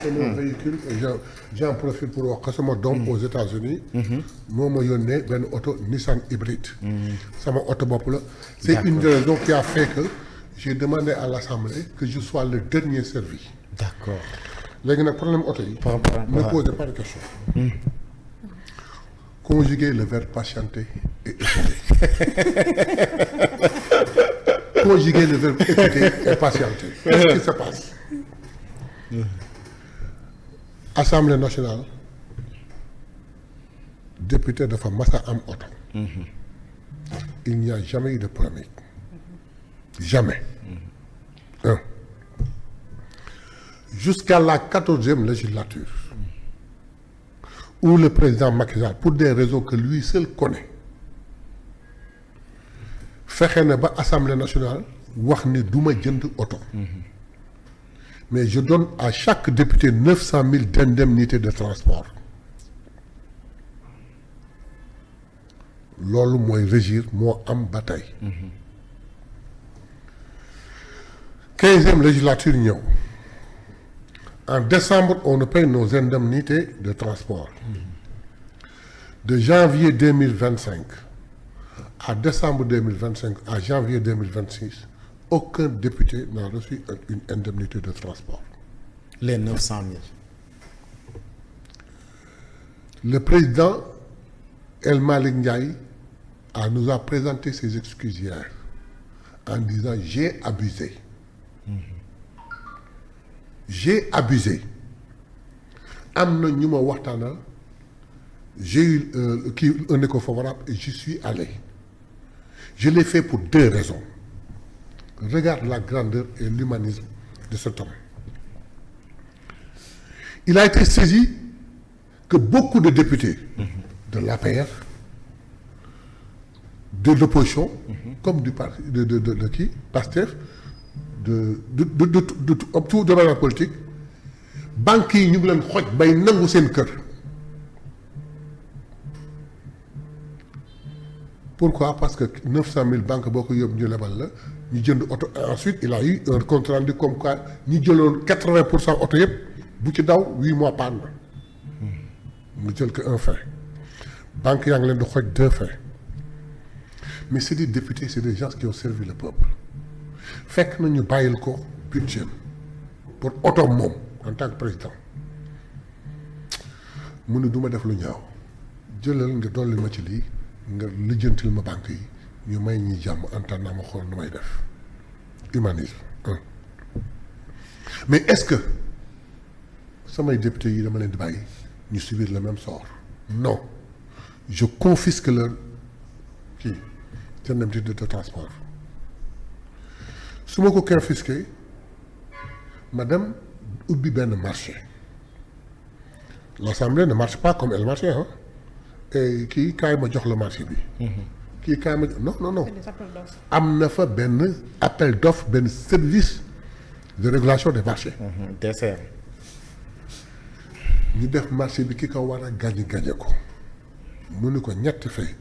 mon véhicule j'en profite pour wax que sama doom aux États-Unis moo ma yónnee benn oto Nissan hybride sama oto bopp la c'est une des raisons qui a fait que j'ai demandé à l'Assemblée que je sois le dernier servi. D'accord. léegi nag problème oto yi ne posez pas de question conjuguer le verbe patienter et écouter conjuguer le verbe écouter et patienter qu'est-ce qui se passe Assemblée nationale député dafa mas a am oto il n'y a jamais eu de polémique jamais jusqu'à la 14e législature où le président Macky Sall pour des raisons que lui seul connaît fexe na ba Assemblée nationale wax ni duma jënd oto mais je donne à chaque député 900 000 d'indemnité de transport loolu mooy régir moo am ba tey 15e législature ñëw en décembre on nous paye nos indemnités de transport de janvier 2025 à décembre 2025 à janvier 2026 aucun député n'a reçu une indemnité de transport. Les 900 000. Le président El Malick Ndiaye nous a présenté ses excuses hier en disant j'ai abusé. J'ai abusé. am na ñu ma waxtaanal j'ai eu un écho favorable et j'y suis allé. Je l'ai fait pour deux raisons. Regarde la grandeur et l'humanisme de cet homme. Il a été saisi que beaucoup de députés de l'APR, de l'opposition, comme du parti de qui, PASTEF, tout de la politique, banques yi ñu ngi leen xoj bay nangu seen kër. Pourquoi? Parce que 900 000 banques boo ko yóbbu ñu lebal la ñu jënd oto ensuite il a eu un compte rendu comme quoi ñu jëloon 80% oto yëpp bu ci daw 8 mois panne na mu jël que un fait banque yaa ngi leen di xoj 2 faits mais c'est des députés c'est des gens qui ont servi le peuple fekk na ñu bàyyil ko budget pour oto moom en tant que président mu ne du ma def lu ñaaw jëlal nga dolli ma ci lii nga lijjantil ma banque yi ñu may ñi jàmm antan naa ma xool nu may def humanisme mais est-ce que samay député yi dama leen di bàyyi ñu subir le même sort non je confisque leur kii seen indemnité de transport su ma ko confisqué ma dem ubbi benn marché l'Assemblée ne marche pas comme elle marchait hein et kii kaay ma jox la marché bi kii kaay ma non am na fa benn appel d'offre benn service de régulation des marchés DCR ñu def marché bi ki ko war a gagné ko mu ni ko ñetti fay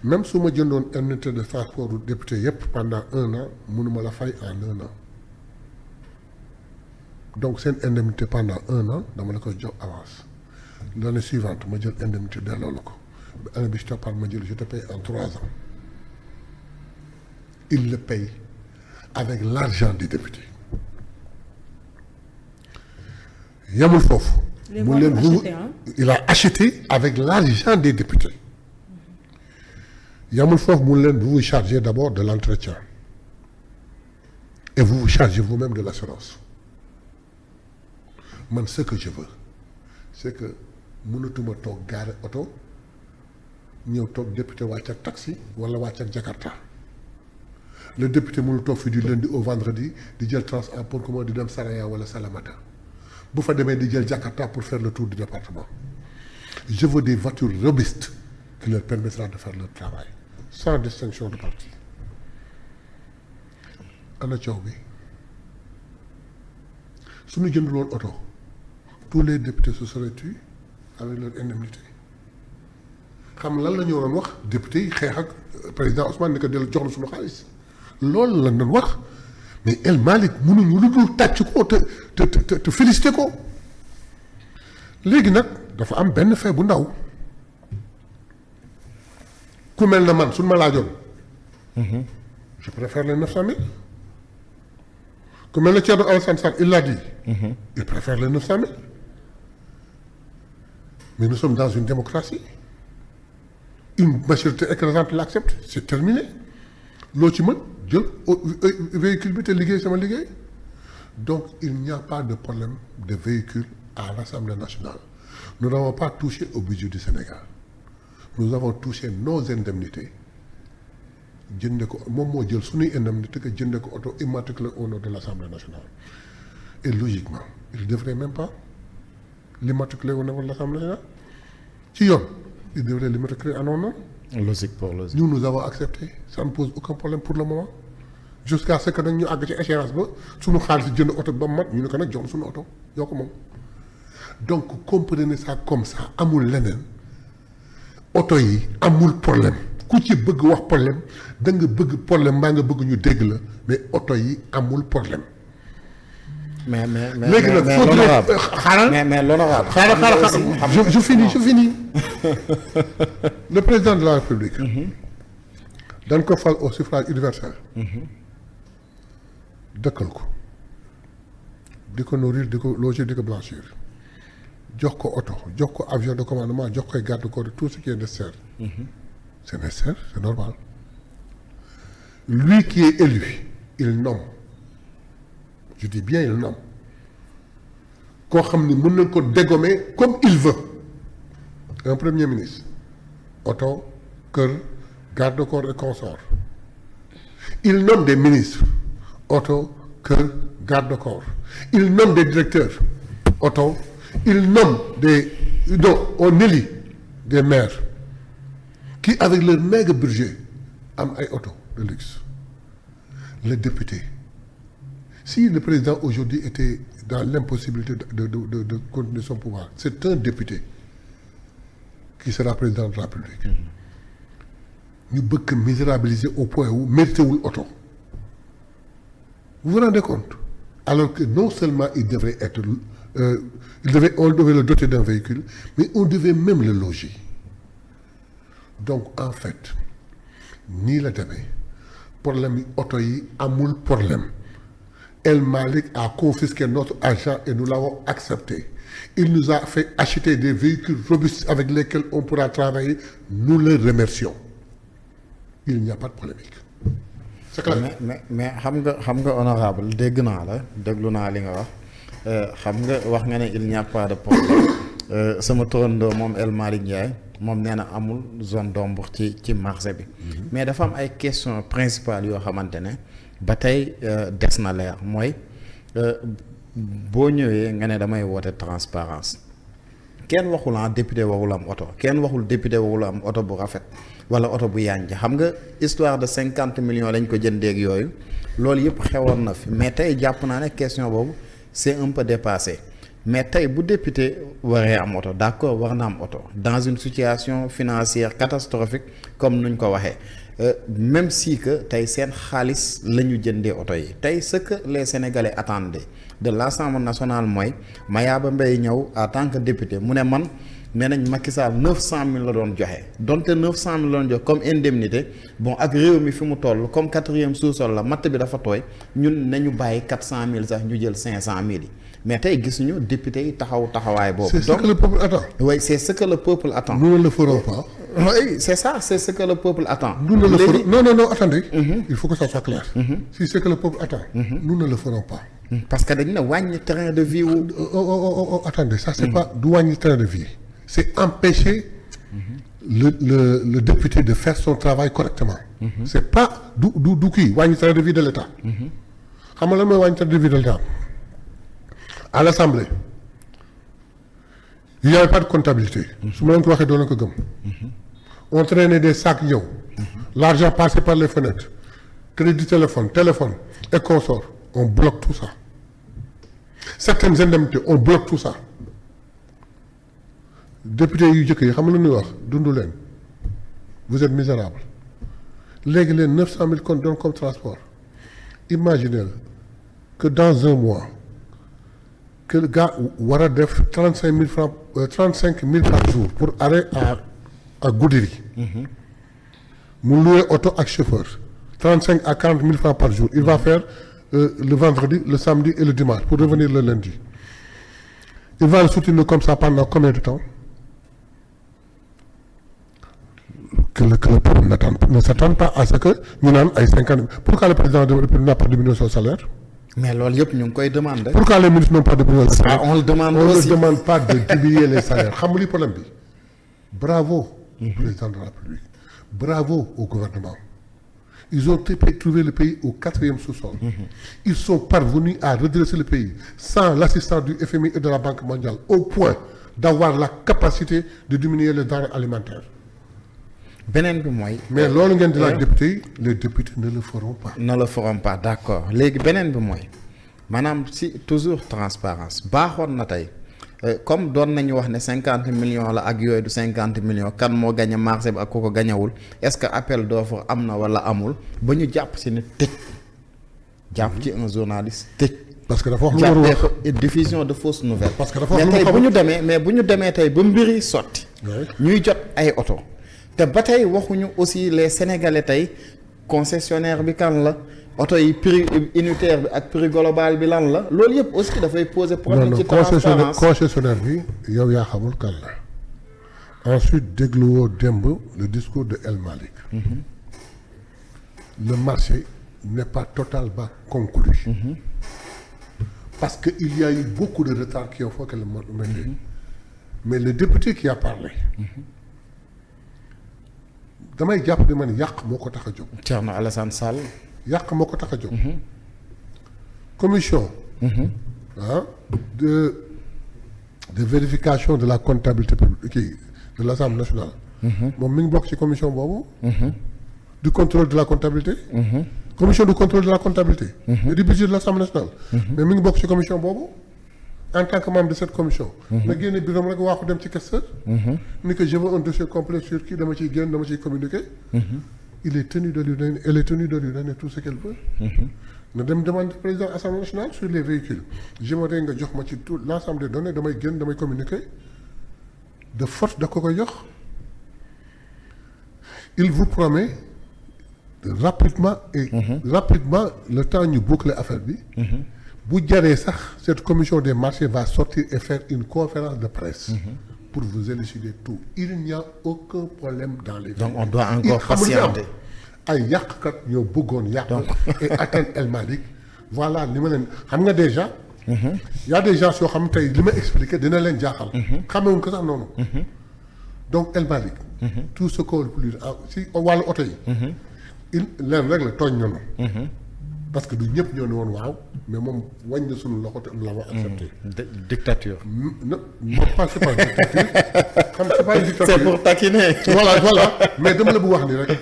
même su ma jëndoon indemnité de transport député yépp pendant 1 an mënuma la fay en 1 an donc seen indemnité pendant 1 an dama la koy jox avance l'année suivante ma jël indemnité delloo la ko année bi si toppaat ma jël je te paye en 3 ans il le paye avec l'argent des députés yamul foofu mu leen il a acheté avec l'argent des députés yamul foofu mu leen vous vous chargez d'abord de l'entretien et vous vous chargez vous-même de l'assurance man ce que je veux c'est que mënatuma toog gaare oto ñëw toog député wàcc ak taxi wala wàcc ak Jakarta le député mënu toog fi du lundi au vendredi di jël transport pour comment di dem Saraya wala Salamata bu fa demee di jël Jakarta pour faire le tour du département je veux des voitures robustes qui leur permettra de faire leur travail sans distinction de parti ana coow bi suñu jëndul woon oto tous les députés se seraient tués avec leur indemnité xam lan la ñu waroon wax député yi xeex ak président Ousmane ni ko dellu jox la suñu xaalis loolu la doon wax mais El Malick mënuñu lu dul tàcc ko te félicité ko léegi nag dafa am benn fait bu ndaw ku mel na man suñ ma laajoon je préfère les 900 000 ku mel na Thierno Alassane Sall il l'a dit il préfère les 900 000 mais nous sommes dans une démocratie une majorité écrasante l'accepte c'est terminé loo ci mën jël véhicule bi te liggéey sama liggéey donc il n'y a pas de problème de véhicule à l'Assemblée nationale nous n'avons pas touché au budget du Sénégal nous avons touché nos indemnités jënde ko moom moo jël suñuy indemnité que jënde ko auto immatriculé au nom de l'Assemblée nationale et logiquement il devrait même pas l'immatriculer au niveau de l'Assemblée nationale ci yoon il devrait l'immatriculer à non. logique pour logique. Nous avons accepté ça ne pose aucun problème pour le moment jusqu'à ce que nag ñu àgg ci échéance ba suñu xaalis jënd oto ba mu mat ñu ne ko nag jox suñu oto yoo ko moom donc comprenez ça comme ça amul leneen oto yi amul problème ku ci bëgg wax problème da nga bëgg problème mbaa nga bëgg ñu dégg la mais oto yi amul problème. mais léegi nag l'honorable xaaral mais l'honorable xaaral je finis le président de la République dañ ko fal au suffrage universel dëkkal ko di ko nourrir di ko loger di ko blanchir jox ko oto jox ko avion de commandement jox koy garde-corps de tout ce qui est nécessaire c'est nécessaire c'est normal lui qui est élu il nomme je dis bien il nomme koo xam ni mën nañ ko dégommer comme il veut un premier ministre oto kër garde-corps et consorts il nomme des ministres oto kër garde-corps il nomme des directeurs oto il nomme on élit des maires qui avec leur maigre budget am ay oto de luxe le député si le président aujourd'hui était dans l'impossibilité de continuer son pouvoir c'est un député qui sera président de la République ñu bëgg misérabiliser au point où mérité wul oto vous vous rendez compte alors que non seulement il devrait être on devait le doter d'un véhicule mais on devait même le loger donc en fait nii la demee problème yi oto yi amul problème El Malick a confisqué notre argent et nous l'avons accepté il nous a fait acheter des véhicules robustes avec lesquels on pourra travailler nous le remercions il n'y a pas de polémique c'est clair. mais xam nga honorable dégg naa la déglu naa li nga wax xam nga wax nga ne il n'y a pas de problème sama turandoo moom El Malick Ndiaye moom nee na amul zone d'ombre ci marché bi mais dafa am ay questions principales yoo xamante ne ba tey des na leer mooy boo ñëwee nga ne damay woote transparence kenn waxul député warul am oto kenn waxul député warul am oto bu rafet wala oto bu yànj xam nga histoire de 50 millions lañ ko jëndeeg yooyu loolu yëpp xewoon na fi mais tey jàpp naa ne question boobu c'est un peu dépassé mais tey bu député waree am oto d'accord war na am oto dans une situation financière catastrophique comme nuñ ko waxee même si que tey seen xaalis la ñu jëndee oto yi tey ce que les Sénégalais attendaient de l'Assemblée nationale mooy Mayaba Mbaye ñëw en tant que député mu ne man nee nañ Macky Sall 900 000 la doon joxe donte 900 000 la doon joxe comme indemnité bon ak réew mi fi mu toll comme 4e sous-sol la matt bi dafa tooy ñun nañu bàyyi 400 000 sax ñu jël 500 000 yi mais tey gisuñu député yi taxawaay boobu. c'est ce que le peuple attend. oui c'est ce que le peuple attend. nous ne le ferons pas. oui c'est ça c'est ce que le peuple attend. nous ne le ferons non attendez. il faut que ça soit clair. si c'est que le peuple attend. nous ne le ferons pas. parce que dañu ne wàññi train de vie wu. attendez ça c'est pas du wàññi train de vie. c'est empêcher le député de faire son travail correctement. c'est pas du kii wàññi train de vie de l'État. xam nga lan mooy wàññi train de vie de l'État. à l'Assemblée il n'y avait pas de comptabilité. su ma leen ko waxee doo leen ko gëm. on traînait des sacs ñëw. l'argent passait par les fenêtres. crédit téléphone et consorts on bloque tout ça. certaines indemnités on bloque tout ça. député yu jëkk yi xam nga lu ñuy wax dundu leen vous êtes misérable léegi leen 900 000 kon doon comme transport imaginez que dans un mois que le gars war a def 35 000 francs 35 000 par jour pour arrêt à Goudiri. mu loué oto ak chauffeur 35 à 40 000 francs par jour il va faire le vendredi le samedi et le dimanche pour revenir le lundi il va le soutenir comme ça pendant combien de temps que le peuple ne s'attend pas à ce que ñu naan ay 50 pourquoi le président de la République n'a pas diminué son salaire. mais loolu yëpp ñu ngi koy demander. pourquoi les ministres n'ont pas diminué le salaire. on le demande on aussi ne demande pas de diminuer les salaires xam nga li problème bi bravo. président de la République bravo au gouvernement. Ils ont trouvé le pays au 4e sous-sol. Ils sont parvenus à redresser le pays sans l'assistance du FMI et de la Banque mondiale au point d'avoir la capacité de diminuer les denrées alimentaires. beneen bi mooy. mais loolu ngeen di laaj député yi les députés ne le feront pas. ne le feront pas d'accord léegi beneen bi mooy maanaam si toujours transparence baaxoon na tey comme doon nañu wax ne 50 millions la ak yooyu du 50 millions kan moo gañ a marché bi ak ku ko gañawul est-ce que appel d'offre am na wala amul ba ñu jàpp si ne tëj jàpp ci un journaliste tëj. parce que dafa wax lu war a wax jàppee ko diffusion de fausses nouvelles. parce que dafa wax lu mais tey bu ñu demee tey ba mbiri sotti. ñuy jot ay oto. te ba tey waxuñu aussi les sénégalais tey concessionnaire bi kan la oto yi prix unitaire bi ak prix global bi lan la loolu yëpp aussi dafay poser problème ci transparence concessionnaire bi yow yaa xamul kan la ensuite dégluwoo démb le discours de El Malick. Le marché n'est pas totalement conclu. Parce que il y a eu beaucoup de retard qui ont fait que le monde mais le député qui a parlé. damay jàpp di ma ne yàq moo ko tax a jóg. Thierno Alassane Sall. yàq moo ko tax a jóg. commission. de vérification de la comptabilité publique de l'Assemblée nationale. moom mi ngi bokk ci commission boobu. du contrôle de la comptabilité. commission du contrôle de la comptabilité. et du budget de l'Assemblée nationale. mais mi ngi bokk ci commission boobu. en tant que membre de cette commission. na génne biram rek waa ko dem ci questeur. ni que je veux un dossier complet sur kii dama ciy génn dama ciy communiquer. il est tenu de lui donner elle est tenue de lui donner tout ce qu'elle veut. na dem demande président assemblée nationale sur les véhicules. j'aimerais nga jox ma ci tout l'ensemble des données damay génn damay communiquer de force da ko koy jox. il vous promet rapidement le temps ñu boucler affaire bi. bu jaree sax cette commission des marchés va sortir et faire une conférence de presse. pour vous élucider tout il n'y a aucun problème dans les. donc on doit encore patienter. ay yàqkat ñoo bëggoon yàq. et atteindre El Malick voilà li ma leen xam nga déjà. y a des gens yoo xam tey li ma expliqué dina leen jaaxal. xamewuñ ko sax noonu. donc El Malick. tout ce qu'on peut si wàllu oto yi. il leen rek la tooñ nañu. parce que du ñëpp ñoo ne woon waaw mais moom wañ na suñu loxo te am la wax accepté. dictature. non c'est pas dictature xam c'est pas une dictature. c'est pour taquiner. voilà mais dama la bu wax ni rek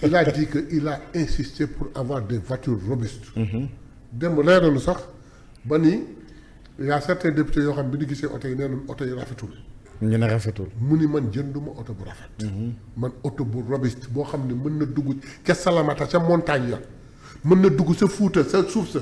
il a dit que il a insisté pour avoir des voitures robustes. démb leer nañu sax ba ni y a certains députés yoo xam bi ñu gisee oto yi nee nañu oto yi rafetul. ñu ne rafetul. mu ni man jënduma oto bu rafet. man oto bu robuste boo xam ne mën na dugg ca Salamata ca montagne ya mën na dugg sa Fuuta sa suuf sa